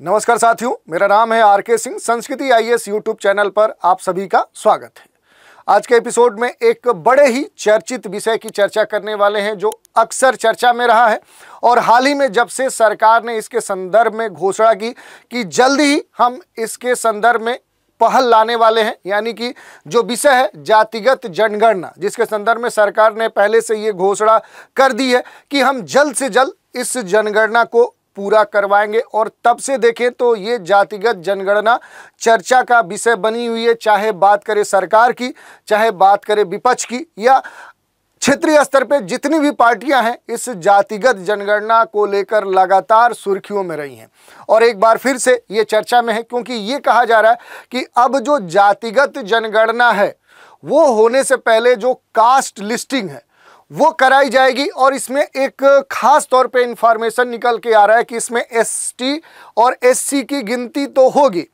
नमस्कार साथियों, मेरा नाम है आर के सिंह। संस्कृति आईएएस यूट्यूब चैनल पर आप सभी का स्वागत है। आज के एपिसोड में एक बड़े ही चर्चित विषय की चर्चा करने वाले हैं जो अक्सर चर्चा में रहा है और हाल ही में जब से सरकार ने इसके संदर्भ में घोषणा की कि जल्द ही हम इसके संदर्भ में पहल लाने वाले हैं, यानी कि जो विषय है जातिगत जनगणना, जिसके संदर्भ में सरकार ने पहले से ये घोषणा कर दी है कि हम जल्द से जल्द इस जनगणना को पूरा करवाएंगे। और तब से देखें तो ये जातिगत जनगणना चर्चा का विषय बनी हुई है, चाहे बात करें सरकार की, चाहे बात करें विपक्ष की, या क्षेत्रीय स्तर पे जितनी भी पार्टियां हैं इस जातिगत जनगणना को लेकर लगातार सुर्खियों में रही हैं। और एक बार फिर से ये चर्चा में है क्योंकि ये कहा जा रहा है कि अब जो जातिगत जनगणना है वो होने से पहले जो कास्ट लिस्टिंग है वो कराई जाएगी। और इसमें एक खास तौर पे इंफॉर्मेशन निकल के आ रहा है कि इसमें एसटी और एससी की गिनती तो होगी,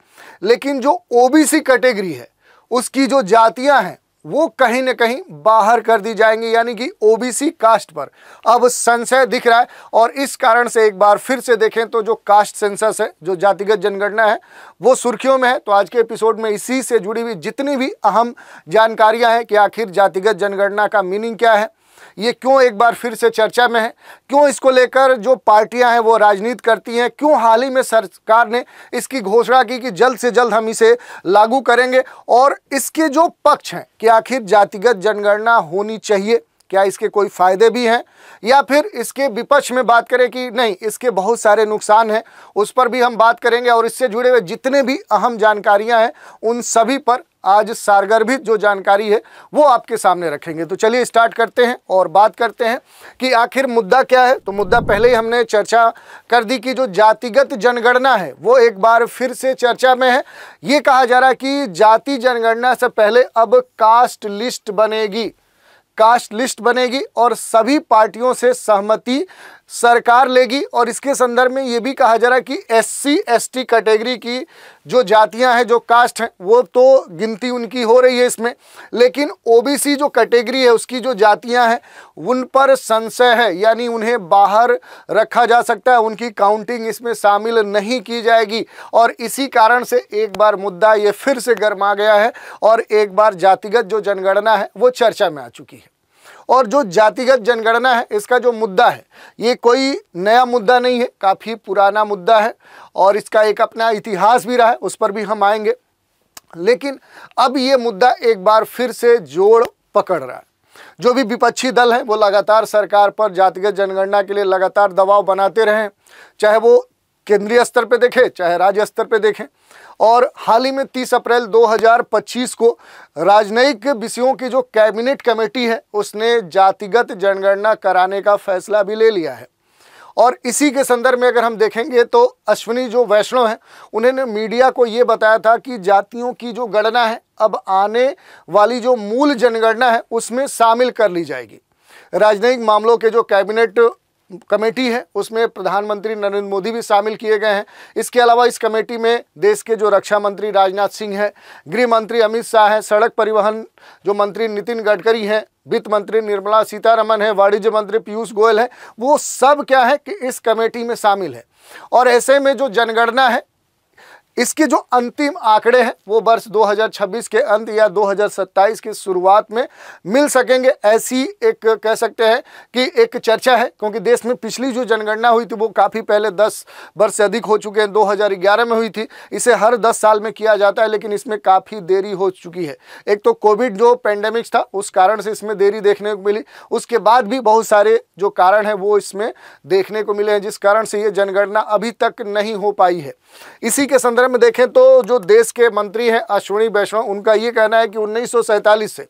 लेकिन जो ओबीसी कैटेगरी है उसकी जो जातियां हैं वो कहीं ना कहीं बाहर कर दी जाएंगी, यानी कि ओबीसी कास्ट पर अब संशय दिख रहा है। और इस कारण से एक बार फिर से देखें तो जो कास्ट सेंसस है, जो जातिगत जनगणना है, वो सुर्खियों में है। तो आज के एपिसोड में इसी से जुड़ी हुई जितनी भी अहम जानकारियां हैं कि आखिर जातिगत जनगणना का मीनिंग क्या है, ये क्यों एक बार फिर से चर्चा में है, क्यों इसको लेकर जो पार्टियां हैं वो राजनीति करती हैं, क्यों हाल ही में सरकार ने इसकी घोषणा की कि जल्द से जल्द हम इसे लागू करेंगे, और इसके जो पक्ष हैं कि आखिर जातिगत जनगणना होनी चाहिए, क्या इसके कोई फायदे भी हैं, या फिर इसके विपक्ष में बात करें कि नहीं इसके बहुत सारे नुकसान हैं, उस पर भी हम बात करेंगे। और इससे जुड़े हुए जितने भी अहम जानकारियां हैं उन सभी पर आज सारगर्भित जो जानकारी है वो आपके सामने रखेंगे। तो चलिए स्टार्ट करते हैं और बात करते हैं कि आखिर मुद्दा क्या है। तो मुद्दा पहले ही हमने चर्चा कर दी कि जो जातिगत जनगणना है वो एक बार फिर से चर्चा में है। ये कहा जा रहा है कि जाति जनगणना से पहले अब कास्ट लिस्ट बनेगी, कास्ट लिस्ट बनेगी और सभी पार्टियों से सहमति सरकार लेगी। और इसके संदर्भ में ये भी कहा जा रहा है कि एससी एसटी कैटेगरी की जो जातियां हैं, जो कास्ट हैं, वो तो गिनती उनकी हो रही है इसमें, लेकिन ओबीसी जो कैटेगरी है उसकी जो जातियां हैं उन पर संशय है, यानी उन्हें बाहर रखा जा सकता है, उनकी काउंटिंग इसमें शामिल नहीं की जाएगी। और इसी कारण से एक बार मुद्दा ये फिर से गर्मा गया है और एक बार जातिगत जो जनगणना है वो चर्चा में आ चुकी है। और जो जातिगत जनगणना है इसका जो मुद्दा है ये कोई नया मुद्दा नहीं है, काफ़ी पुराना मुद्दा है और इसका एक अपना इतिहास भी रहा है, उस पर भी हम आएंगे। लेकिन अब ये मुद्दा एक बार फिर से जोड़ पकड़ रहा है। जो भी विपक्षी दल हैं वो लगातार सरकार पर जातिगत जनगणना के लिए लगातार दबाव बनाते रहे, चाहे वो केंद्रीय स्तर पे देखें चाहे राज्य स्तर पे देखें। और हाल ही में 30 अप्रैल 2025 को राजनयिक विषयों की जो कैबिनेट कमेटी है उसने जातिगत जनगणना कराने का फैसला भी ले लिया है। और इसी के संदर्भ में अगर हम देखेंगे तो अश्विनी जो वैष्णव हैं उन्होंने मीडिया को ये बताया था कि जातियों की जो गणना है अब आने वाली जो मूल जनगणना है उसमें शामिल कर ली जाएगी। राजनयिक मामलों के जो कैबिनेट कमेटी है उसमें प्रधानमंत्री नरेंद्र मोदी भी शामिल किए गए हैं। इसके अलावा इस कमेटी में देश के जो रक्षा मंत्री राजनाथ सिंह है, गृह मंत्री अमित शाह है, सड़क परिवहन जो मंत्री नितिन गडकरी हैं, वित्त मंत्री निर्मला सीतारमण है, वाणिज्य मंत्री पीयूष गोयल है, वो सब क्या है कि इस कमेटी में शामिल है। और ऐसे में जो जनगणना है इसके जो अंतिम आंकड़े हैं वो वर्ष 2026 के अंत या 2027 की शुरुआत में मिल सकेंगे, ऐसी एक कह सकते हैं कि एक चर्चा है। क्योंकि देश में पिछली जो जनगणना हुई थी वो काफ़ी पहले 10 वर्ष से अधिक हो चुके हैं, 2011 में हुई थी। इसे हर 10 साल में किया जाता है, लेकिन इसमें काफ़ी देरी हो चुकी है। एक तो कोविड जो पेंडेमिक्स था उस कारण से इसमें देरी देखने को मिली, उसके बाद भी बहुत सारे जो कारण हैं वो इसमें देखने को मिले हैं, जिस कारण से ये जनगणना अभी तक नहीं हो पाई है। इसी के संदर्भ में देखें तो जो देश के मंत्री हैं अश्विनी वैष्णव, उनका ये कहना है कि 1947 से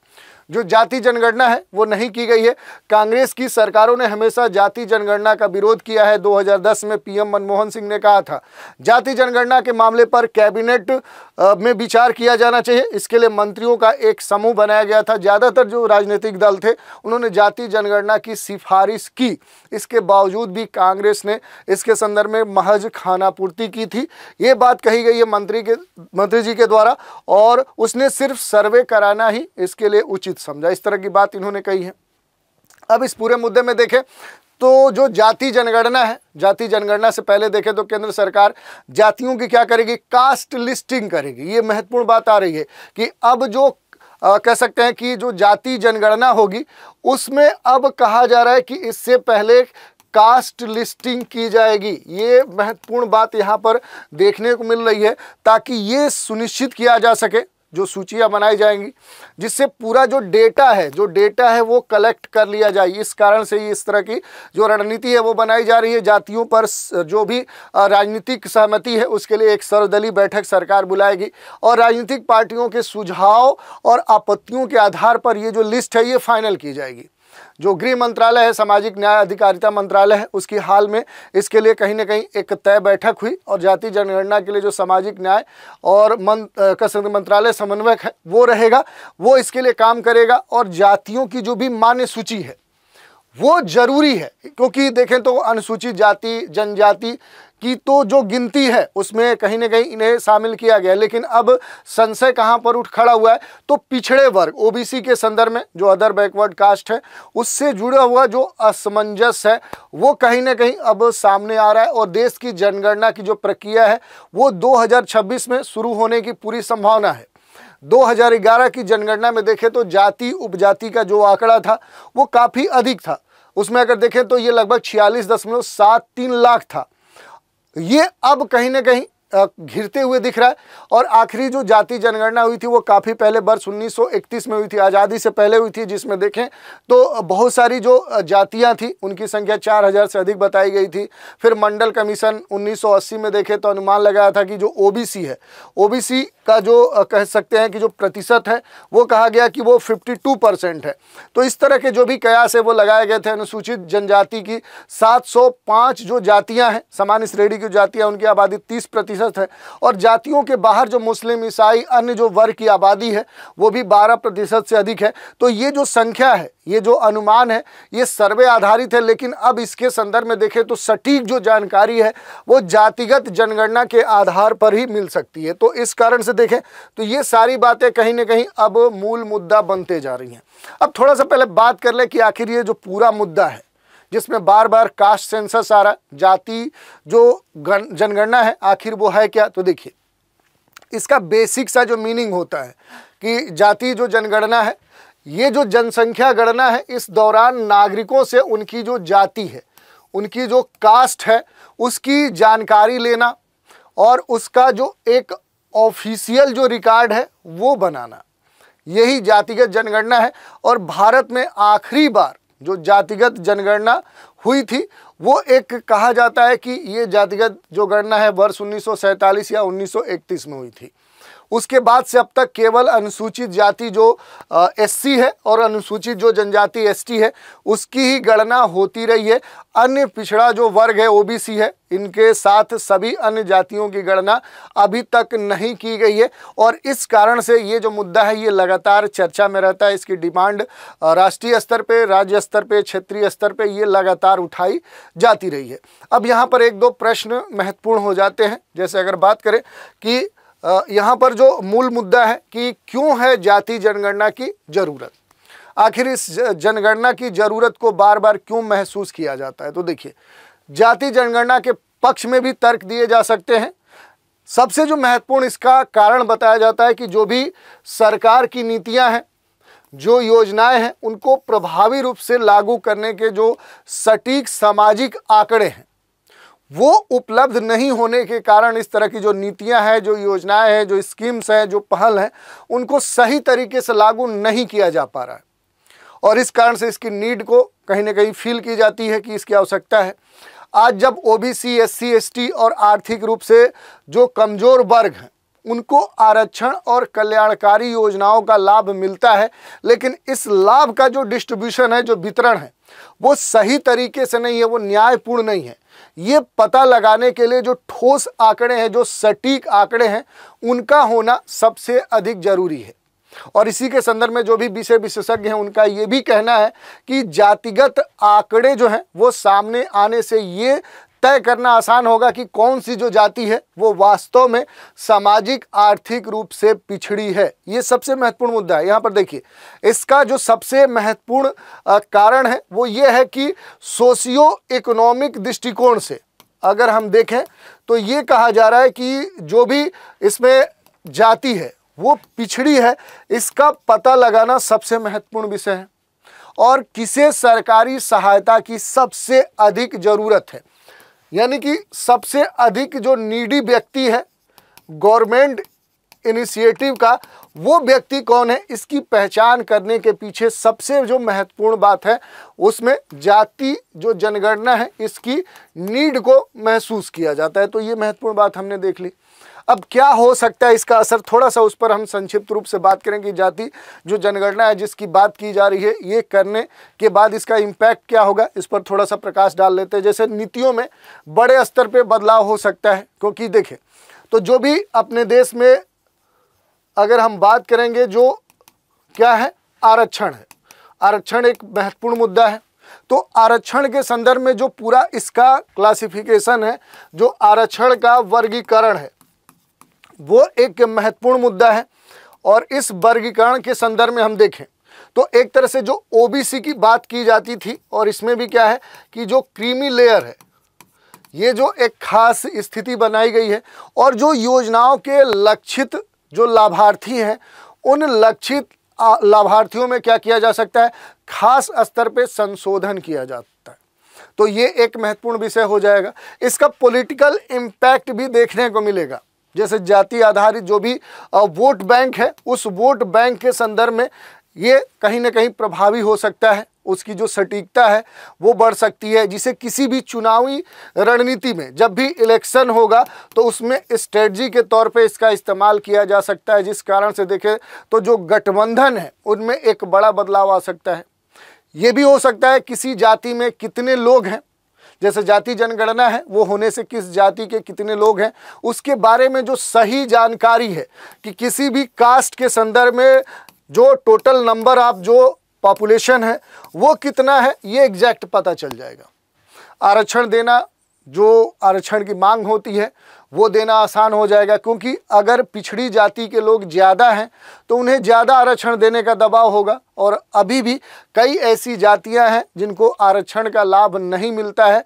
जो जाति जनगणना है वो नहीं की गई है। कांग्रेस की सरकारों ने हमेशा जाति जनगणना का विरोध किया है। 2010 में पीएम मनमोहन सिंह ने कहा था जाति जनगणना के मामले पर कैबिनेट में विचार किया जाना चाहिए। इसके लिए मंत्रियों का एक समूह बनाया गया था। ज़्यादातर जो राजनीतिक दल थे उन्होंने जाति जनगणना की सिफारिश की, इसके बावजूद भी कांग्रेस ने इसके संदर्भ में महज खानापूर्ति की थी। ये बात कही गई है मंत्री जी के द्वारा, और उसने सिर्फ सर्वे कराना ही इसके लिए उचित समझा, इस तरह की बात इन्होंने कही है। अब इस पूरे मुद्दे में देखें तो जो जाति जनगणना है, जाति जनगणना से पहले देखें तो केंद्र सरकार जातियों की क्या करेगी, कास्ट लिस्टिंग करेगी। ये महत्वपूर्ण बात आ रही है कि अब जो कह सकते हैं कि जो जाति जनगणना होगी उसमें अब कहा जा रहा है कि इससे पहले कास्ट लिस्टिंग की जाएगी। ये महत्वपूर्ण बात यहाँ पर देखने को मिल रही है, ताकि ये सुनिश्चित किया जा सके, जो सूचियां बनाई जाएंगी जिससे पूरा जो डेटा है वो कलेक्ट कर लिया जाए। इस कारण से इस तरह की जो रणनीति है वो बनाई जा रही है। जातियों पर जो भी राजनीतिक सहमति है उसके लिए एक सर्वदलीय बैठक सरकार बुलाएगी और राजनीतिक पार्टियों के सुझाव और आपत्तियों के आधार पर ये जो लिस्ट है ये फाइनल की जाएगी। जो गृह मंत्रालय है, सामाजिक न्याय अधिकारिता मंत्रालय है, उसकी हाल में इसके लिए कहीं ना कहीं एक तय बैठक हुई और जाति जनगणना के लिए जो सामाजिक न्याय और मंत्रालय समन्वयक है वो रहेगा, वो इसके लिए काम करेगा। और जातियों की जो भी मान्य सूची है वो जरूरी है, क्योंकि देखें तो अनुसूचित जाति जनजाति की तो जो गिनती है उसमें कहीं ना कहीं इन्हें शामिल किया गया, लेकिन अब संशय कहां पर उठ खड़ा हुआ है, तो पिछड़े वर्ग ओबीसी के संदर्भ में जो अदर बैकवर्ड कास्ट है उससे जुड़ा हुआ जो असमंजस है वो कहीं ना कहीं अब सामने आ रहा है। और देश की जनगणना की जो प्रक्रिया है वो 2026 में शुरू होने की पूरी संभावना है। 2011 की जनगणना में देखें तो जाति उपजाति का जो आंकड़ा था वो काफ़ी अधिक था, उसमें अगर देखें तो ये लगभग 46.73 लाख था। ये अब कहीं ना कहीं घिरते हुए दिख रहा है। और आखिरी जो जाति जनगणना हुई थी वो काफ़ी पहले वर्ष 1931 में हुई थी, आज़ादी से पहले हुई थी, जिसमें देखें तो बहुत सारी जो जातियां थी उनकी संख्या 4000 से अधिक बताई गई थी। फिर मंडल कमीशन 1980 में देखें तो अनुमान लगाया था कि जो ओबीसी है, ओबीसी का जो कह सकते हैं कि जो प्रतिशत है वो कहा गया कि वो 52% है। तो इस तरह के जो भी कयास है वो लगाए गए थे। अनुसूचित जनजाति की 705 जो जातियाँ हैं, सामान्य श्रेणी की जातियाँ, उनकी आबादी 30% है। और जातियों के बाहर जो मुस्लिम, ईसाई, अन्य जो वर्ग की आबादी है वो भी 12% से अधिक है। तो ये जो संख्या है, ये जो अनुमान है, ये सर्वे आधारित है, लेकिन अब इसके संदर्भ में देखें तो सटीक जो जानकारी है वो जातिगत जनगणना के आधार पर ही मिल सकती है। तो इस कारण से देखें तो ये सारी बातें कहीं ना कहीं अब मूल मुद्दा बनते जा रही हैं। अब थोड़ा सा पहले बात कर ले कि आखिर ये जो पूरा मुद्दा है जिसमें बार बार कास्ट सेंसस आ रहा है, जाति जो जनगणना है, आखिर वो है क्या? तो देखिए इसका बेसिक सा जो मीनिंग होता है कि जाति जो जनगणना है, ये जो जनसंख्या गणना है, इस दौरान नागरिकों से उनकी जो जाति है, उनकी जो कास्ट है, उसकी जानकारी लेना और उसका जो एक ऑफिशियल जो रिकॉर्ड है वो बनाना, यही जातिगत जनगणना है। और भारत में आखिरी बार जो जातिगत जनगणना हुई थी वो एक कहा जाता है कि ये जातिगत जो गणना है वर्ष 1947 या 1931 में हुई थी। उसके बाद से अब तक केवल अनुसूचित जाति जो एससी है और अनुसूचित जो जनजाति एसटी है उसकी ही गणना होती रही है। अन्य पिछड़ा जो वर्ग है ओबीसी है, इनके साथ सभी अन्य जातियों की गणना अभी तक नहीं की गई है। और इस कारण से ये जो मुद्दा है ये लगातार चर्चा में रहता है। इसकी डिमांड राष्ट्रीय स्तर पे, राज्य स्तर पे, क्षेत्रीय स्तर पे ये लगातार उठाई जाती रही है। अब यहाँ पर एक दो प्रश्न महत्वपूर्ण हो जाते हैं। जैसे अगर बात करें कि यहाँ पर जो मूल मुद्दा है कि क्यों है जाति जनगणना की ज़रूरत, आखिर इस जनगणना की ज़रूरत को बार बार क्यों महसूस किया जाता है? तो देखिए जाति जनगणना के पक्ष में भी तर्क दिए जा सकते हैं। सबसे जो महत्वपूर्ण इसका कारण बताया जाता है कि जो भी सरकार की नीतियां हैं, जो योजनाएं हैं, उनको प्रभावी रूप से लागू करने के जो सटीक सामाजिक आंकड़े हैं वो उपलब्ध नहीं होने के कारण इस तरह की जो नीतियां हैं, जो योजनाएं हैं, जो स्कीम्स हैं, जो पहल हैं, उनको सही तरीके से लागू नहीं किया जा पा रहा है। और इस कारण से इसकी नीड को कहीं ना कहीं फील की जाती है कि इसकी आवश्यकता है। आज जब ओबीसी, एससी, एसटी और आर्थिक रूप से जो कमज़ोर वर्ग हैं उनको आरक्षण और कल्याणकारी योजनाओं का लाभ मिलता है, लेकिन इस लाभ का जो डिस्ट्रीब्यूशन है, जो वितरण है, वो सही तरीके से नहीं है, वो न्यायपूर्ण नहीं है। ये पता लगाने के लिए जो ठोस आंकड़े हैं, जो सटीक आंकड़े हैं, उनका होना सबसे अधिक जरूरी है। और इसी के संदर्भ में जो भी विषय विशेषज्ञ हैं उनका ये भी कहना है कि जातिगत आंकड़े जो हैं वो सामने आने से ये तय करना आसान होगा कि कौन सी जो जाति है वो वास्तव में सामाजिक आर्थिक रूप से पिछड़ी है। ये सबसे महत्वपूर्ण मुद्दा है। यहाँ पर देखिए, इसका जो सबसे महत्वपूर्ण कारण है वो ये है कि सोशियो इकोनॉमिक दृष्टिकोण से अगर हम देखें तो ये कहा जा रहा है कि जो भी इसमें जाति है वो पिछड़ी है, इसका पता लगाना सबसे महत्वपूर्ण विषय है। और किसे सरकारी सहायता की सबसे अधिक ज़रूरत है, यानी कि सबसे अधिक जो नीडी व्यक्ति है गवर्नमेंट इनिशिएटिव का, वो व्यक्ति कौन है, इसकी पहचान करने के पीछे सबसे जो महत्वपूर्ण बात है उसमें जाति जो जनगणना है इसकी नीड को महसूस किया जाता है। तो ये महत्वपूर्ण बात हमने देख ली। अब क्या हो सकता है इसका असर, थोड़ा सा उस पर हम संक्षिप्त रूप से बात करेंगे। जाति जो जनगणना है जिसकी बात की जा रही है, ये करने के बाद इसका इम्पैक्ट क्या होगा, इस पर थोड़ा सा प्रकाश डाल लेते हैं। जैसे नीतियों में बड़े स्तर पे बदलाव हो सकता है, क्योंकि देखें तो जो भी अपने देश में अगर हम बात करेंगे जो क्या है, आरक्षण है। आरक्षण एक महत्वपूर्ण मुद्दा है। तो आरक्षण के संदर्भ में जो पूरा इसका क्लासिफिकेशन है, जो आरक्षण का वर्गीकरण है, वो एक महत्वपूर्ण मुद्दा है। और इस वर्गीकरण के संदर्भ में हम देखें तो एक तरह से जो ओबीसी की बात की जाती थी, और इसमें भी क्या है कि जो क्रीमी लेयर है, ये जो एक खास स्थिति बनाई गई है। और जो योजनाओं के लक्षित जो लाभार्थी हैं, उन लक्षित लाभार्थियों में क्या किया जा सकता है, खास स्तर पे संशोधन किया जाता है। तो ये एक महत्वपूर्ण विषय हो जाएगा। इसका पॉलिटिकल इम्पैक्ट भी देखने को मिलेगा। जैसे जाति आधारित जो भी वोट बैंक है, उस वोट बैंक के संदर्भ में ये कहीं ना कहीं प्रभावी हो सकता है। उसकी जो सटीकता है वो बढ़ सकती है, जिसे किसी भी चुनावी रणनीति में जब भी इलेक्शन होगा तो उसमें स्ट्रेटजी के तौर पे इसका इस्तेमाल किया जा सकता है। जिस कारण से देखें तो जो गठबंधन है उनमें एक बड़ा बदलाव आ सकता है। ये भी हो सकता है किसी जाति में कितने लोग हैं, जैसे जाति जनगणना है वो होने से किस जाति के कितने लोग हैं उसके बारे में जो सही जानकारी है कि किसी भी कास्ट के संदर्भ में जो टोटल नंबर ऑफ जो पॉपुलेशन है वो कितना है, ये एग्जैक्ट पता चल जाएगा। आरक्षण देना, जो आरक्षण की मांग होती है वो देना आसान हो जाएगा, क्योंकि अगर पिछड़ी जाति के लोग ज़्यादा हैं तो उन्हें ज़्यादा आरक्षण देने का दबाव होगा। और अभी भी कई ऐसी जातियां हैं जिनको आरक्षण का लाभ नहीं मिलता है,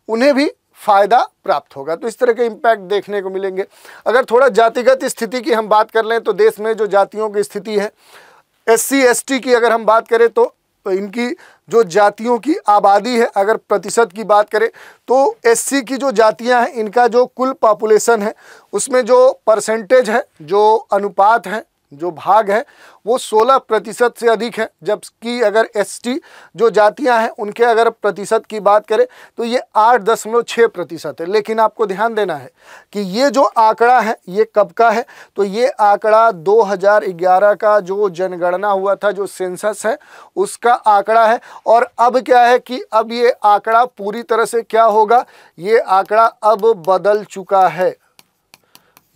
उन्हें भी फ़ायदा प्राप्त होगा। तो इस तरह के इम्पैक्ट देखने को मिलेंगे। अगर थोड़ा जातिगत स्थिति की हम बात कर लें तो देश में जो जातियों की स्थिति है, SC ST की अगर हम बात करें तो इनकी जो जातियों की आबादी है, अगर प्रतिशत की बात करें तो SC की जो जातियां हैं इनका जो कुल पॉपुलेशन है उसमें जो परसेंटेज है, जो अनुपात है, जो भाग है वो 16% से अधिक है। जबकि अगर ST जो जातियां हैं उनके अगर प्रतिशत की बात करें तो ये 8.6% है। लेकिन आपको ध्यान देना है कि ये जो आंकड़ा है ये कब का है, तो ये आंकड़ा 2011 का जो जनगणना हुआ था, जो सेंसस है उसका आंकड़ा है। और अब क्या है कि अब ये आंकड़ा पूरी तरह से क्या होगा, ये आंकड़ा अब बदल चुका है।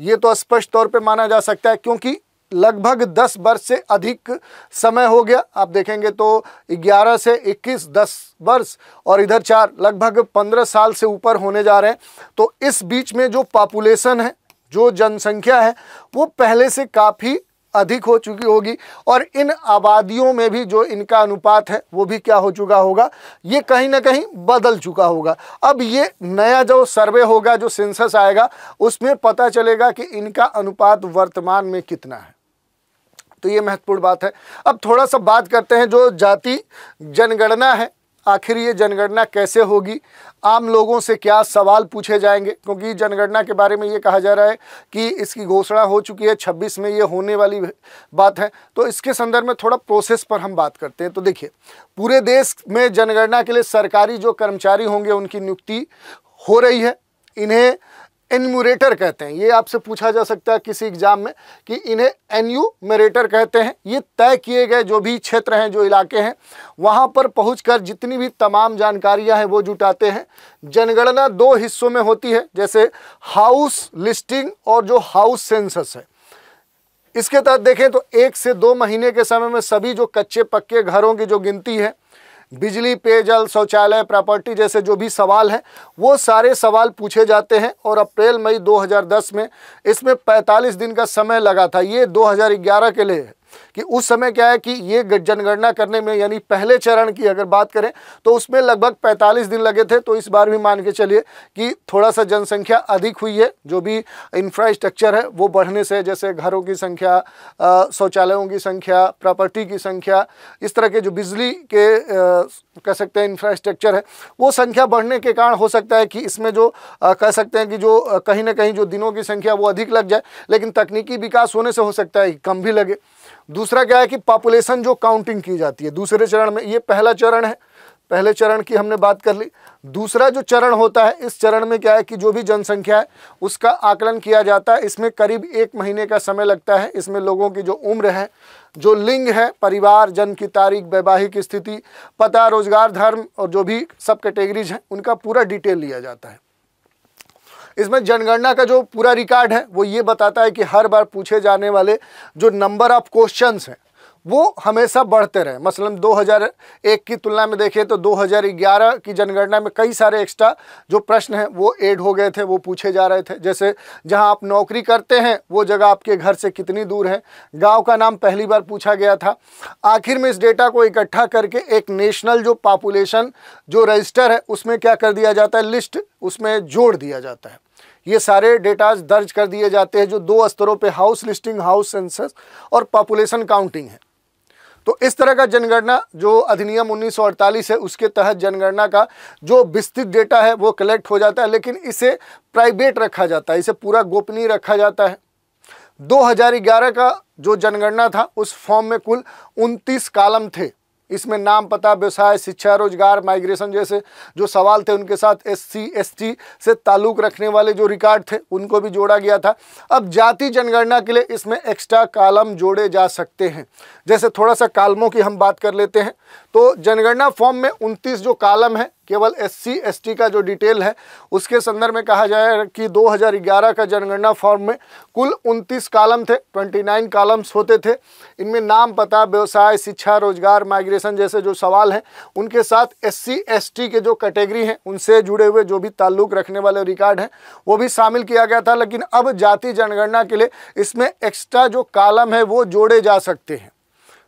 ये तो स्पष्ट तौर पे माना जा सकता है, क्योंकि लगभग 10 वर्ष से अधिक समय हो गया। आप देखेंगे तो 11 से 21 10 वर्ष और इधर 4 लगभग 15 साल से ऊपर होने जा रहे हैं। तो इस बीच में जो पॉपुलेशन है, जो जनसंख्या है वो पहले से काफ़ी अधिक हो चुकी होगी। और इन आबादियों में भी जो इनका अनुपात है वो भी क्या हो चुका होगा, ये कहीं ना कहीं बदल चुका होगा। अब ये नया जो सर्वे होगा, जो सेंसस आएगा, उसमें पता चलेगा कि इनका अनुपात वर्तमान में कितना है। तो ये महत्वपूर्ण बात है। अब थोड़ा सा बात करते हैं जो जाति जनगणना है, आखिर ये जनगणना कैसे होगी, आम लोगों से क्या सवाल पूछे जाएंगे, क्योंकि जनगणना के बारे में ये कहा जा रहा है कि इसकी घोषणा हो चुकी है, 26 में ये होने वाली बात है। तो इसके संदर्भ में थोड़ा प्रोसेस पर हम बात करते हैं। तो देखिए, पूरे देश में जनगणना के लिए सरकारी जो कर्मचारी होंगे उनकी नियुक्ति हो रही है। इन्हें एन्यूमरेटर कहते हैं। ये आपसे पूछा जा सकता है किसी एग्जाम में कि इन्हें एन्यूमरेटर कहते हैं। ये तय किए गए जो भी क्षेत्र हैं, जो इलाके हैं, वहाँ पर पहुंचकर जितनी भी तमाम जानकारियां हैं वो जुटाते हैं। जनगणना 2 हिस्सों में होती है, जैसे हाउस लिस्टिंग और जो हाउस सेंसस है। इसके तहत देखें तो 1 से 2 महीने के समय में सभी जो कच्चे पक्के घरों की जो गिनती है बिजली, पेयजल, शौचालय, प्रॉपर्टी जैसे जो भी सवाल हैं वो सारे सवाल पूछे जाते हैं। और अप्रैल मई 2010 में इसमें 45 दिन का समय लगा था। ये 2011 के लिए है कि उस समय क्या है कि ये जनगणना करने में, यानी पहले चरण की अगर बात करें तो उसमें लगभग 45 दिन लगे थे। तो इस बार भी मान के चलिए कि थोड़ा सा जनसंख्या अधिक हुई है। जो भी इंफ्रास्ट्रक्चर है वो बढ़ने से, जैसे घरों की संख्या, शौचालयों की संख्या, प्रॉपर्टी की संख्या, इस तरह के जो बिजली के कह सकते हैं इंफ्रास्ट्रक्चर है वो संख्या बढ़ने के कारण हो सकता है कि इसमें जो कह सकते हैं कि जो कहीं ना कहीं जो दिनों की संख्या वो अधिक लग जाए, लेकिन तकनीकी विकास होने से हो सकता है कि कम भी लगे। दूसरा क्या है कि पॉपुलेशन जो काउंटिंग की जाती है दूसरे चरण में, ये पहला चरण है, पहले चरण की हमने बात कर ली। दूसरा जो चरण होता है, इस चरण में क्या है कि जो भी जनसंख्या है उसका आकलन किया जाता है। इसमें करीब 1 महीने का समय लगता है। इसमें लोगों की जो उम्र है, जो लिंग है, परिवार, जन्म की तारीख, वैवाहिक स्थिति, पता, रोजगार, धर्म और जो भी सब कैटेगरीज हैं उनका पूरा डिटेल लिया जाता है। इसमें जनगणना का जो पूरा रिकॉर्ड है वो ये बताता है कि हर बार पूछे जाने वाले जो नंबर ऑफ क्वेश्चंस हैं वो हमेशा बढ़ते रहे। मसलन 2001 की तुलना में देखें तो 2011 की जनगणना में कई सारे एक्स्ट्रा जो प्रश्न हैं वो ऐड हो गए थे, वो पूछे जा रहे थे। जैसे जहां आप नौकरी करते हैं वो जगह आपके घर से कितनी दूर है, गांव का नाम पहली बार पूछा गया था। आखिर में इस डेटा को इकट्ठा करके एक नेशनल जो पॉपुलेशन जो रजिस्टर है उसमें क्या कर दिया जाता है, लिस्ट उसमें जोड़ दिया जाता है। ये सारे डेटाज दर्ज कर दिए जाते हैं जो 2 स्तरों पे, हाउस लिस्टिंग, हाउस सेंसस और पॉपुलेशन काउंटिंग है। तो इस तरह का जनगणना जो अधिनियम 1948 है उसके तहत जनगणना का जो विस्तृत डेटा है वो कलेक्ट हो जाता है, लेकिन इसे प्राइवेट रखा जाता है, इसे पूरा गोपनीय रखा जाता है। 2011 का जो जनगणना था उस फॉर्म में कुल 29 कॉलम थे। इसमें नाम, पता, व्यवसाय, शिक्षा, रोजगार, माइग्रेशन जैसे जो सवाल थे उनके साथ SC ST से ताल्लुक़ रखने वाले जो रिकॉर्ड थे उनको भी जोड़ा गया था। अब जाति जनगणना के लिए इसमें एक्स्ट्रा कॉलम जोड़े जा सकते हैं। जैसे थोड़ा सा कॉलमों की हम बात कर लेते हैं तो जनगणना फॉर्म में 29 जो कॉलम है, केवल SC ST का जो डिटेल है उसके संदर्भ में कहा जाए कि 2011 का जनगणना फॉर्म में कुल 29 कॉलम थे, 29 कॉलम्स होते थे। इनमें नाम, पता, व्यवसाय, शिक्षा, रोजगार, माइग्रेशन जैसे जो सवाल हैं उनके साथ SC ST के जो कैटेगरी हैं उनसे जुड़े हुए जो भी ताल्लुक़ रखने वाले रिकॉर्ड हैं वो भी शामिल किया गया था। लेकिन अब जाति जनगणना के लिए इसमें एक्स्ट्रा जो कॉलम है वो जोड़े जा सकते हैं।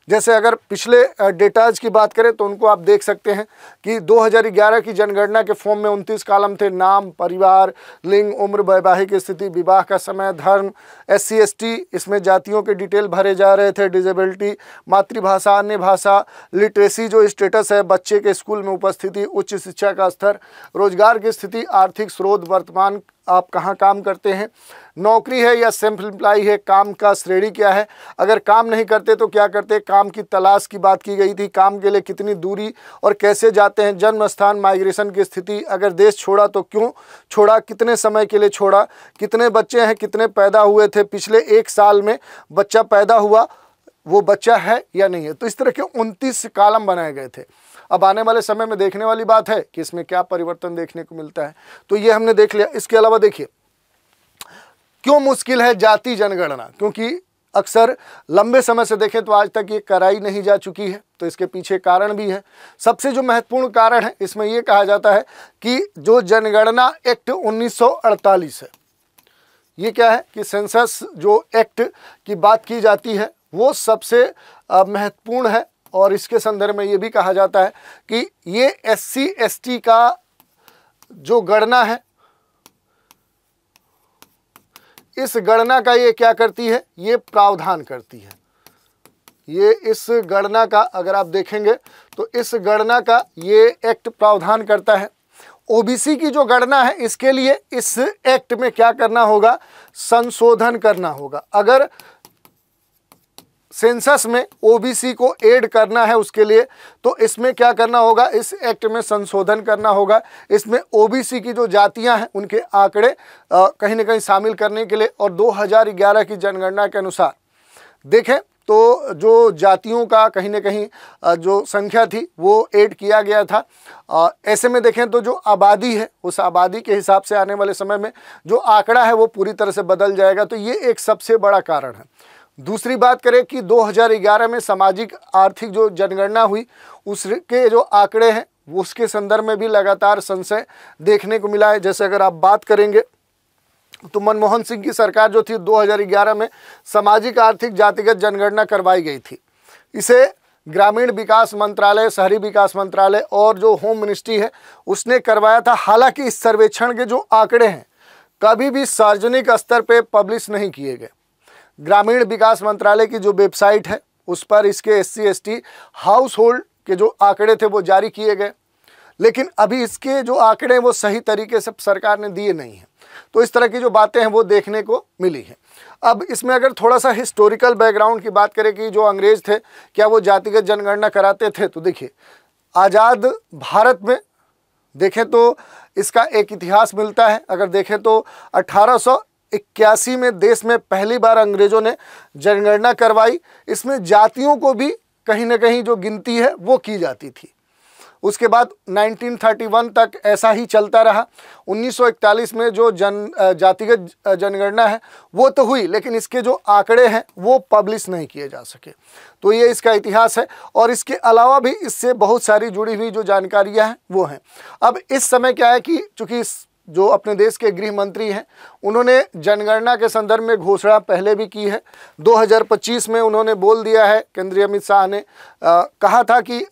जैसे अगर पिछले डेटाज की बात करें तो उनको आप देख सकते हैं कि 2011 की जनगणना के फॉर्म में 29 कॉलम थे। नाम, परिवार, लिंग, उम्र, वैवाहिक स्थिति, विवाह का समय, धर्म, SC ST, इसमें जातियों के डिटेल भरे जा रहे थे, डिजेबिलिटी, मातृभाषा, अन्य भाषा, लिटरेसी जो स्टेटस है, बच्चे के स्कूल में उपस्थिति, उच्च शिक्षा का स्तर, रोजगार की स्थिति, आर्थिक स्रोत, वर्तमान आप कहाँ काम करते हैं, नौकरी है या सेल्फ एम्प्लॉय है, काम का श्रेणी क्या है, अगर काम नहीं करते तो क्या करते, काम की तलाश की बात की गई थी, काम के लिए कितनी दूरी और कैसे जाते हैं, जन्म स्थान, माइग्रेशन की स्थिति, अगर देश छोड़ा तो क्यों छोड़ा, कितने समय के लिए छोड़ा, कितने बच्चे हैं, कितने पैदा हुए थे, पिछले 1 साल में बच्चा पैदा हुआ, वो बच्चा है या नहीं है। तो इस तरह के 29 कॉलम बनाए गए थे। अब आने वाले समय में देखने वाली बात है कि इसमें क्या परिवर्तन देखने को मिलता है। तो ये हमने देख लिया। इसके अलावा देखिए क्यों मुश्किल है जाति जनगणना, क्योंकि अक्सर लंबे समय से देखें तो आज तक ये कराई नहीं जा चुकी है। तो इसके पीछे कारण भी है। सबसे जो महत्वपूर्ण कारण है इसमें ये कहा जाता है कि जो जनगणना एक्ट 1948 है, ये क्या है कि सेंसस जो एक्ट की बात की जाती है वो सबसे महत्वपूर्ण है। और इसके संदर्भ में ये भी कहा जाता है कि ये SC ST का जो गणना है, इस गणना का ये क्या करती है, ये प्रावधान करती है। ये इस गणना का अगर आप देखेंगे तो इस गणना का ये एक्ट प्रावधान करता है। OBC की जो गणना है इसके लिए इस एक्ट में क्या करना होगा, संशोधन करना होगा। अगर सेंसस में OBC को ऐड करना है उसके लिए तो इसमें क्या करना होगा, इस एक्ट में संशोधन करना होगा। इसमें OBC की जो जातियां हैं उनके आंकड़े कहीं ना कहीं शामिल करने के लिए। और 2011 की जनगणना के अनुसार देखें तो जो जातियों का कहीं ना कहीं जो संख्या थी वो ऐड किया गया था। ऐसे में देखें तो जो आबादी है उस आबादी के हिसाब से आने वाले समय में जो आंकड़ा है वो पूरी तरह से बदल जाएगा। तो ये एक सबसे बड़ा कारण है। दूसरी बात करें कि 2011 में सामाजिक आर्थिक जो जनगणना हुई उसके जो आंकड़े हैं उसके संदर्भ में भी लगातार संशय देखने को मिला है। जैसे अगर आप बात करेंगे तो मनमोहन सिंह की सरकार जो थी 2011 में सामाजिक आर्थिक जातिगत जनगणना करवाई गई थी। इसे ग्रामीण विकास मंत्रालय, शहरी विकास मंत्रालय और जो होम मिनिस्ट्री है उसने करवाया था। हालांकि इस सर्वेक्षण के जो आंकड़े हैं कभी भी सार्वजनिक स्तर पे पब्लिश नहीं किए गए। ग्रामीण विकास मंत्रालय की जो वेबसाइट है उस पर इसके SC/ST हाउस होल्ड के जो आंकड़े थे वो जारी किए गए, लेकिन अभी इसके जो आंकड़े वो सही तरीके से सरकार ने दिए नहीं हैं। तो इस तरह की जो बातें हैं वो देखने को मिली हैं। अब इसमें अगर थोड़ा सा हिस्टोरिकल बैकग्राउंड की बात करें कि जो अंग्रेज थे क्या वो जातिगत जनगणना कराते थे, तो देखिए आज़ाद भारत में देखें तो इसका एक इतिहास मिलता है। अगर देखें तो 1881 में देश में पहली बार अंग्रेज़ों ने जनगणना करवाई। इसमें जातियों को भी कहीं ना कहीं जो गिनती है वो की जाती थी। उसके बाद 1931 तक ऐसा ही चलता रहा। 1941 में जो जातिगत जनगणना है वो तो हुई, लेकिन इसके जो आंकड़े हैं वो पब्लिश नहीं किए जा सके। तो ये इसका इतिहास है और इसके अलावा भी इससे बहुत सारी जुड़ी हुई जो जानकारियां हैं वो हैं। अब इस समय क्या है कि चूँकि जो अपने देश के गृह मंत्री हैं उन्होंने जनगणना के संदर्भ में घोषणा पहले भी की है। 2025 में उन्होंने बोल दिया है, केंद्रीय अमित शाह ने कहा था कि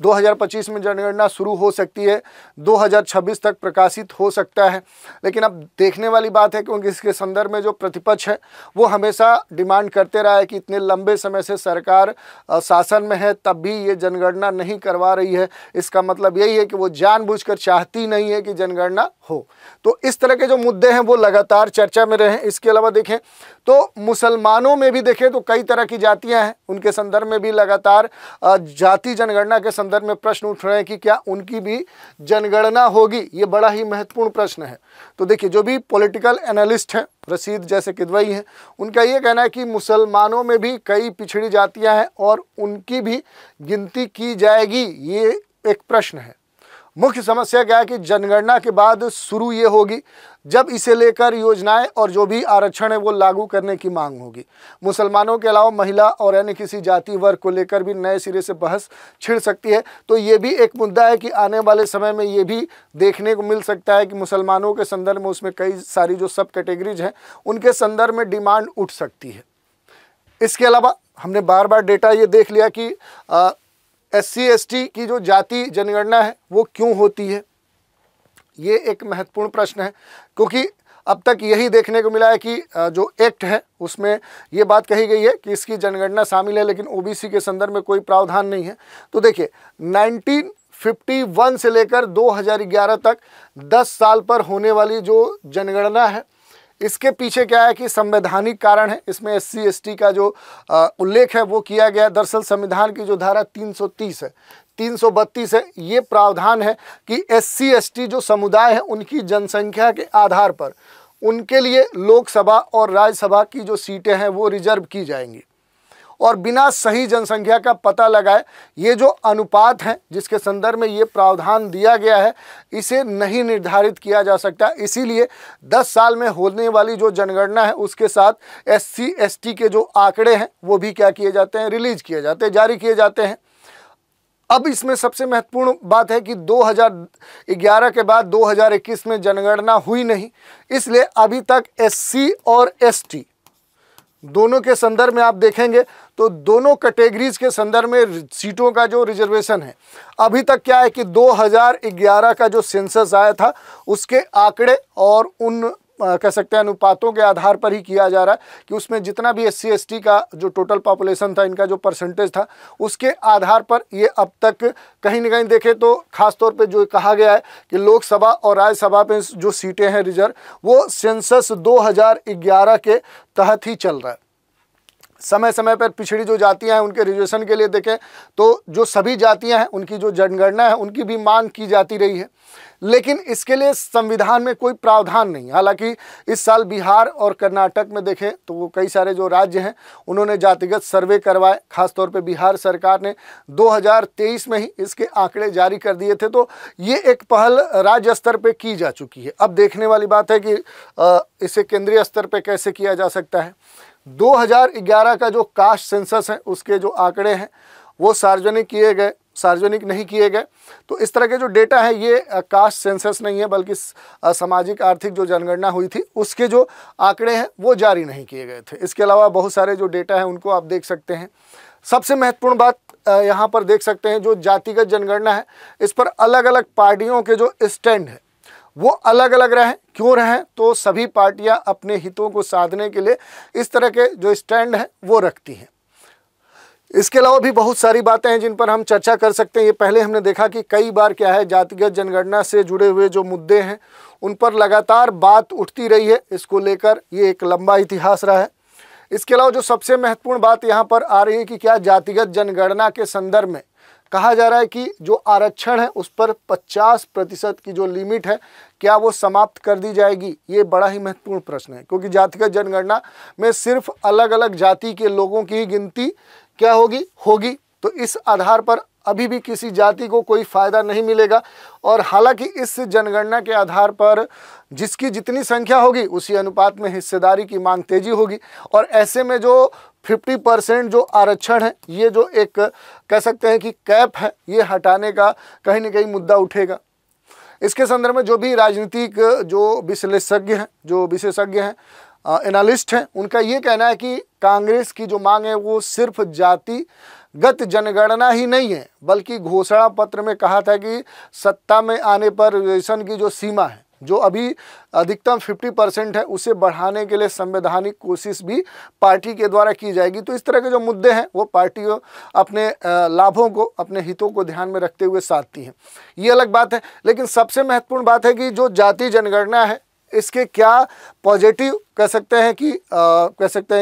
2025 में जनगणना शुरू हो सकती है, 2026 तक प्रकाशित हो सकता है। लेकिन अब देखने वाली बात है क्योंकि इसके संदर्भ में जो प्रतिपक्ष है वो हमेशा डिमांड करते रहा है कि इतने लंबे समय से सरकार शासन में है तब भी ये जनगणना नहीं करवा रही है। इसका मतलब यही है कि वो जानबूझकर चाहती नहीं है कि जनगणना हो। तो इस तरह के जो मुद्दे हैं वो लगातार चर्चा में रहे। इसके अलावा देखें तो मुसलमानों में भी देखें तो कई तरह की जातियां हैं, उनके संदर्भ में भी लगातार जाति जनगणना के संदर्भ में प्रश्न उठ रहे हैं कि क्या उनकी भी जनगणना होगी। ये बड़ा ही महत्वपूर्ण प्रश्न है। तो देखिए जो भी पॉलिटिकल एनालिस्ट हैं, रशीद जैसे किदवई हैं, उनका ये कहना है कि मुसलमानों में भी कई पिछड़ी जातियां हैं और उनकी भी गिनती की जाएगी। ये एक प्रश्न है। मुख्य समस्या क्या है कि जनगणना के बाद शुरू ये होगी जब इसे लेकर योजनाएं और जो भी आरक्षण है वो लागू करने की मांग होगी। मुसलमानों के अलावा महिला और अन्य किसी जाति वर्ग को लेकर भी नए सिरे से बहस छिड़ सकती है। तो ये भी एक मुद्दा है कि आने वाले समय में ये भी देखने को मिल सकता है कि मुसलमानों के संदर्भ में उसमें कई सारी जो सब कैटेगरीज हैं उनके संदर्भ में डिमांड उठ सकती है। इसके अलावा हमने बार बार डेटा ये देख लिया कि SC/ST की जो जाति जनगणना है वो क्यों होती है। ये एक महत्वपूर्ण प्रश्न है क्योंकि अब तक यही देखने को मिला है कि जो एक्ट है उसमें ये बात कही गई है कि इसकी जनगणना शामिल है, लेकिन OBC के संदर्भ में कोई प्रावधान नहीं है। तो देखिए 1951 से लेकर 2011 तक 10 साल पर होने वाली जो जनगणना है इसके पीछे क्या है कि संवैधानिक कारण है। इसमें SC/ST का जो उल्लेख है वो किया गया। दरअसल संविधान की जो धारा 330 है, 332 है, ये प्रावधान है कि SC/ST जो समुदाय है उनकी जनसंख्या के आधार पर उनके लिए लोकसभा और राज्यसभा की जो सीटें हैं वो रिजर्व की जाएंगी और बिना सही जनसंख्या का पता लगाए ये जो अनुपात है जिसके संदर्भ में ये प्रावधान दिया गया है इसे नहीं निर्धारित किया जा सकता। इसीलिए 10 साल में होने वाली जो जनगणना है उसके साथ SC/ST के जो आंकड़े हैं वो भी क्या किए जाते हैं, रिलीज किए जाते हैं, जारी किए जाते हैं। अब इसमें सबसे महत्वपूर्ण बात है कि 2011 के बाद 2021 में जनगणना हुई नहीं, इसलिए अभी तक SC और ST दोनों के संदर्भ में आप देखेंगे तो दोनों कैटेगरीज के संदर्भ में सीटों का जो रिजर्वेशन है अभी तक क्या है कि 2011 का जो सेंसस आया था उसके आंकड़े और उन कह सकते हैं अनुपातों के आधार पर ही किया जा रहा है कि उसमें जितना भी SC/ST का जो टोटल पॉपुलेशन था, इनका जो परसेंटेज था उसके आधार पर ये अब तक कहीं ना कहीं देखें तो खास तौर पे जो कहा गया है कि लोकसभा और राज्यसभा पे जो सीटें हैं रिजर्व वो सेंसस 2011 के तहत ही चल रहा है। समय समय पर पिछड़ी जो जातियां हैं उनके रिजर्वेशन के लिए देखें तो जो सभी जातियां हैं उनकी जो जनगणना है उनकी भी मांग की जाती रही है, लेकिन इसके लिए संविधान में कोई प्रावधान नहीं। हालांकि इस साल बिहार और कर्नाटक में देखें तो वो कई सारे जो राज्य हैं उन्होंने जातिगत सर्वे करवाए। खासतौर पे बिहार सरकार ने 2023 में ही इसके आंकड़े जारी कर दिए थे। तो ये एक पहल राज्य स्तर पे की जा चुकी है। अब देखने वाली बात है कि इसे केंद्रीय स्तर पे कैसे किया जा सकता है। 2011 का जो कास्ट सेंसस है उसके जो आंकड़े हैं वो सार्वजनिक नहीं किए गए। तो इस तरह के जो डेटा है ये कास्ट सेंसस नहीं है, बल्कि सामाजिक आर्थिक जो जनगणना हुई थी उसके जो आंकड़े हैं वो जारी नहीं किए गए थे। इसके अलावा बहुत सारे जो डेटा है उनको आप देख सकते हैं। सबसे महत्वपूर्ण बात यहाँ पर देख सकते हैं, जो जातिगत जनगणना है इस पर अलग अलग पार्टियों के जो स्टैंड है वो अलग अलग रहे। क्यों रहे? तो सभी पार्टियां अपने हितों को साधने के लिए इस तरह के जो स्टैंड है वो रखती हैं। इसके अलावा भी बहुत सारी बातें हैं जिन पर हम चर्चा कर सकते हैं। ये पहले हमने देखा कि कई बार क्या है, जातिगत जनगणना से जुड़े हुए जो मुद्दे हैं उन पर लगातार बात उठती रही है। इसको लेकर ये एक लंबा इतिहास रहा है। इसके अलावा जो सबसे महत्वपूर्ण बात यहाँ पर आ रही है कि क्या जातिगत जनगणना के संदर्भ में कहा जा रहा है कि जो आरक्षण है उस पर 50% की जो लिमिट है क्या वो समाप्त कर दी जाएगी? ये बड़ा ही महत्वपूर्ण प्रश्न है, क्योंकि जातिगत जनगणना में सिर्फ अलग अलग जाति के लोगों की ही गिनती क्या होगी। तो इस आधार पर अभी भी किसी जाति को कोई फ़ायदा नहीं मिलेगा। और हालांकि इस जनगणना के आधार पर जिसकी जितनी संख्या होगी उसी अनुपात में हिस्सेदारी की मांग तेजी होगी। और ऐसे में जो 50% जो आरक्षण है, ये जो एक कह सकते हैं कि कैप है, ये हटाने का कहीं ना कहीं मुद्दा उठेगा। इसके संदर्भ में जो भी राजनीतिक जो विशेषज्ञ हैं, एनालिस्ट हैं, उनका ये कहना है कि कांग्रेस की जो मांग है वो सिर्फ जातिगत जनगणना ही नहीं है, बल्कि घोषणा पत्र में कहा था कि सत्ता में आने पर रिजर्वेशन की जो सीमा है, जो अभी अधिकतम 50% है, उसे बढ़ाने के लिए संवैधानिक कोशिश भी पार्टी के द्वारा की जाएगी। तो इस तरह के जो मुद्दे हैं वो पार्टी अपने लाभों को, अपने हितों को ध्यान में रखते हुए साधती है। ये अलग बात है। लेकिन सबसे महत्वपूर्ण बात है कि जो जाति जनगणना है इसके क्या पॉजिटिव कह सकते हैं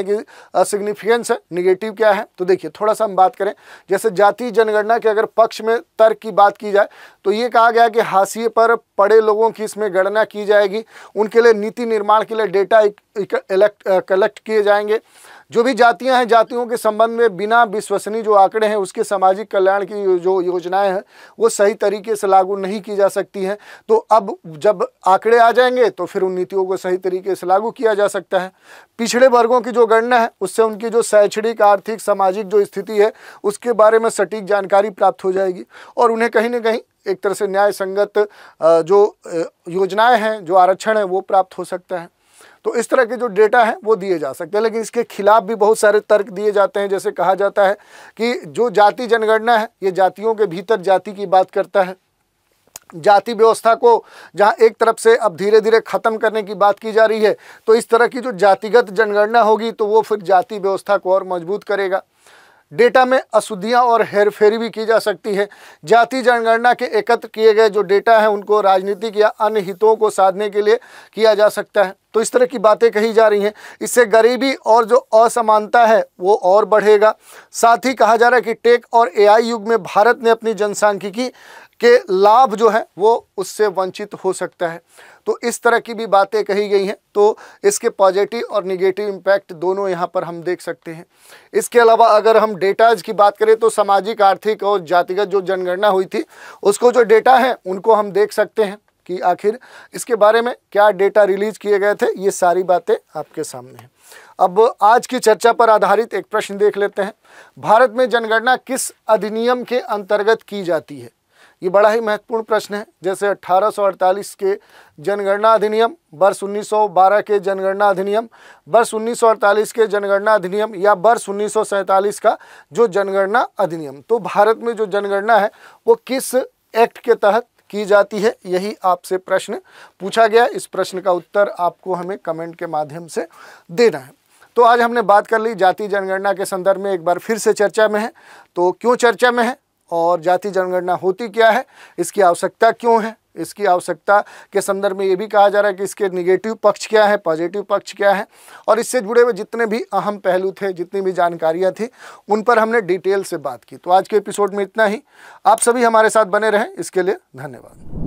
कि सिग्निफिकेंस है, निगेटिव क्या है। तो देखिए, थोड़ा सा हम बात करें। जैसे जाति जनगणना के अगर पक्ष में तर्क की बात की जाए तो ये कहा गया कि हाशिए पर पड़े लोगों की इसमें गणना की जाएगी, उनके लिए नीति निर्माण के लिए डेटा कलेक्ट किए जाएंगे। जो भी जातियां हैं, जातियों के संबंध में बिना विश्वसनीय जो आंकड़े हैं उसके सामाजिक कल्याण की जो योजनाएं हैं वो सही तरीके से लागू नहीं की जा सकती हैं। तो अब जब आंकड़े आ जाएंगे तो फिर उन नीतियों को सही तरीके से लागू किया जा सकता है। पिछड़े वर्गों की जो गणना है उससे उनकी जो शैक्षणिक, आर्थिक, सामाजिक जो स्थिति है उसके बारे में सटीक जानकारी प्राप्त हो जाएगी और उन्हें कहीं ना कहीं एक तरह से न्याय संगत जो योजनाएं हैं, जो आरक्षण है वो प्राप्त हो सकता है। तो इस तरह के जो डेटा है वो दिए जा सकते हैं। लेकिन इसके खिलाफ भी बहुत सारे तर्क दिए जाते हैं। जैसे कहा जाता है कि जो जाति जनगणना है ये जातियों के भीतर जाति की बात करता है। जाति व्यवस्था को जहां एक तरफ से अब धीरे धीरे खत्म करने की बात की जा रही है, तो इस तरह की जो जातिगत जनगणना होगी तो वो फिर जाति व्यवस्था को और मजबूत करेगा। डेटा में अशुद्धियां और हेरफेरी भी की जा सकती है। जाति जनगणना के एकत्र किए गए जो डेटा हैं उनको राजनीतिक या अन्य हितों को साधने के लिए किया जा सकता है। तो इस तरह की बातें कही जा रही हैं। इससे गरीबी और जो असमानता है वो और बढ़ेगा। साथ ही कहा जा रहा है कि टेक और एआई युग में भारत ने अपनी जनसांख्यिकी के लाभ जो है वो उससे वंचित हो सकता है। तो इस तरह की भी बातें कही गई हैं। तो इसके पॉजिटिव और निगेटिव इम्पैक्ट दोनों यहाँ पर हम देख सकते हैं। इसके अलावा अगर हम डेटाज की बात करें तो सामाजिक, आर्थिक और जातिगत जो जनगणना हुई थी उसको जो डेटा है उनको हम देख सकते हैं कि आखिर इसके बारे में क्या डेटा रिलीज किए गए थे। ये सारी बातें आपके सामने हैं। अब आज की चर्चा पर आधारित एक प्रश्न देख लेते हैं। भारत में जनगणना किस अधिनियम के अंतर्गत की जाती है? ये बड़ा ही महत्वपूर्ण प्रश्न है। जैसे 1848 के जनगणना अधिनियम, वर्ष 1912 के जनगणना अधिनियम, वर्ष 1948 के जनगणना अधिनियम या वर्ष 1947 का जो जनगणना अधिनियम। तो भारत में जो जनगणना है वो किस एक्ट के तहत की जाती है, यही आपसे प्रश्न पूछा गया। इस प्रश्न का उत्तर आपको हमें कमेंट के माध्यम से देना है। तो आज हमने बात कर ली जाति जनगणना के संदर्भ में, एक बार फिर से चर्चा में है। तो क्यों चर्चा में है और जाति जनगणना होती क्या है, इसकी आवश्यकता क्यों है, इसकी आवश्यकता के संदर्भ में ये भी कहा जा रहा है कि इसके निगेटिव पक्ष क्या है, पॉजिटिव पक्ष क्या है, और इससे जुड़े हुए जितने भी अहम पहलू थे, जितनी भी जानकारियां थी, उन पर हमने डिटेल से बात की। तो आज के एपिसोड में इतना ही। आप सभी हमारे साथ बने रहें, इसके लिए धन्यवाद।